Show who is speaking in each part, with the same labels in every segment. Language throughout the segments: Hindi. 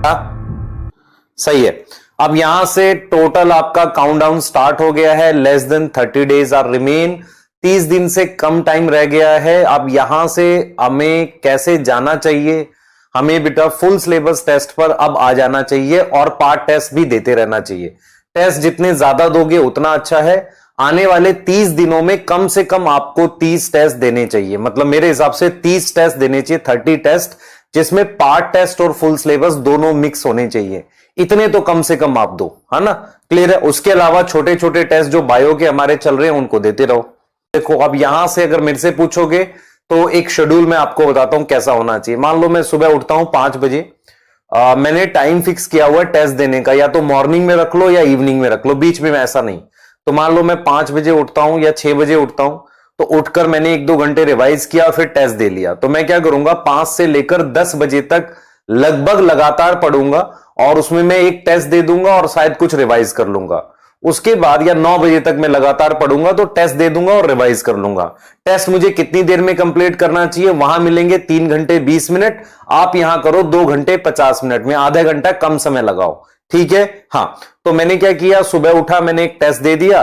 Speaker 1: सही है। अब यहां से टोटल आपका काउंटडाउन स्टार्ट हो गया है। Less than 30 days are remain, 30 दिन से कम टाइम रह गया है। अब यहां से हमें कैसे जाना चाहिए, हमें बेटा फुल सिलेबस टेस्ट पर अब आ जाना चाहिए और पार्ट टेस्ट भी देते रहना चाहिए। टेस्ट जितने ज्यादा दोगे उतना अच्छा है। आने वाले 30 दिनों में कम से कम आपको 30 टेस्ट देने चाहिए, मतलब मेरे हिसाब से 30 टेस्ट देने चाहिए, 30 टेस्ट, जिसमें पार्ट टेस्ट और फुल सिलेबस दोनों मिक्स होने चाहिए। इतने तो कम से कम आप दो, है ना, क्लियर है। उसके अलावा छोटे छोटे टेस्ट जो बायो के हमारे चल रहे हैं उनको देते रहो। देखो अब यहां से अगर मेरे से पूछोगे तो एक शेड्यूल मैं आपको बताता हूं कैसा होना चाहिए। मान लो मैं सुबह उठता हूं 5 बजे, मैंने टाइम फिक्स किया हुआ है टेस्ट देने का, या तो मॉर्निंग में रख लो या इवनिंग में रख लो, बीच में ऐसा नहीं। तो मान लो मैं 5 बजे उठता हूं या 6 बजे उठता हूं, तो उठकर मैंने 1-2 घंटे रिवाइज किया और फिर टेस्ट दे लिया। तो मैं क्या करूंगा, 5 से लेकर 10 बजे तक लगभग लगातार पढ़ूंगा और उसमें मैं एक टेस्ट दे दूंगा और शायद कुछ रिवाइज कर लूंगा। उसके बाद या 9 बजे तक मैं लगातार पढ़ूंगा तो टेस्ट दे दूंगा और रिवाइज कर लूंगा। टेस्ट मुझे कितनी देर में कंप्लीट करना चाहिए, वहां मिलेंगे 3 घंटे 20 मिनट, आप यहां करो 2 घंटे 50 मिनट में, आधा घंटा कम समय लगाओ, ठीक है। हाँ, तो मैंने क्या किया, सुबह उठा मैंने एक टेस्ट दे दिया,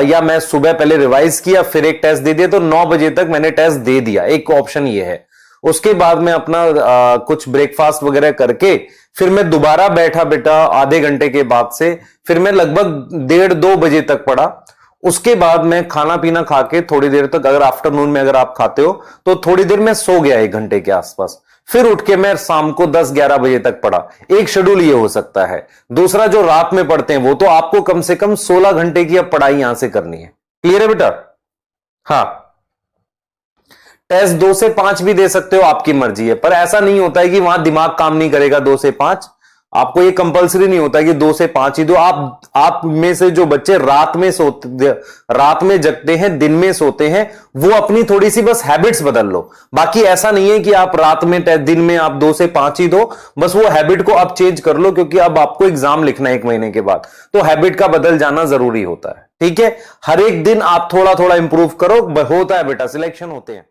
Speaker 1: या मैं सुबह पहले रिवाइज किया फिर एक टेस्ट दे दिया, तो 9 बजे तक मैंने टेस्ट दे दिया, एक ऑप्शन ये है। उसके बाद मैं अपना कुछ ब्रेकफास्ट वगैरह करके फिर मैं दोबारा बैठा बेटा आधे घंटे के बाद से, फिर मैं लगभग 1:30-2 बजे तक पढ़ा। उसके बाद मैं खाना पीना खा के थोड़ी देर तक, अगर आफ्टरनून में अगर आप खाते हो तो थोड़ी देर मैं सो गया 1 घंटे के आसपास, फिर उठ के मैं शाम को 10-11 बजे तक पढ़ा। एक शेड्यूल ये हो सकता है। दूसरा जो रात में पढ़ते हैं वो तो आपको कम से कम 16 घंटे की अब पढ़ाई यहां से करनी है, क्लियर है बेटा। हाँ, टेस्ट 2 से 5 भी दे सकते हो, आपकी मर्जी है, पर ऐसा नहीं होता है कि वहां दिमाग काम नहीं करेगा 2 से 5। आपको ये कंपलसरी नहीं होता कि 2 से 5 ही दो। आप में से जो बच्चे रात में जगते हैं, दिन में सोते हैं, वो अपनी थोड़ी सी बस हैबिट्स बदल लो। बाकी ऐसा नहीं है कि आप रात में दिन में आप 2 से 5 ही दो, बस वो हैबिट को अब चेंज कर लो, क्योंकि अब आपको एग्जाम लिखना है 1 महीने के बाद, तो हैबिट का बदल जाना जरूरी होता है, ठीक है। हर एक दिन आप थोड़ा थोड़ा इंप्रूव करो, होता है बेटा, सिलेक्शन होते हैं।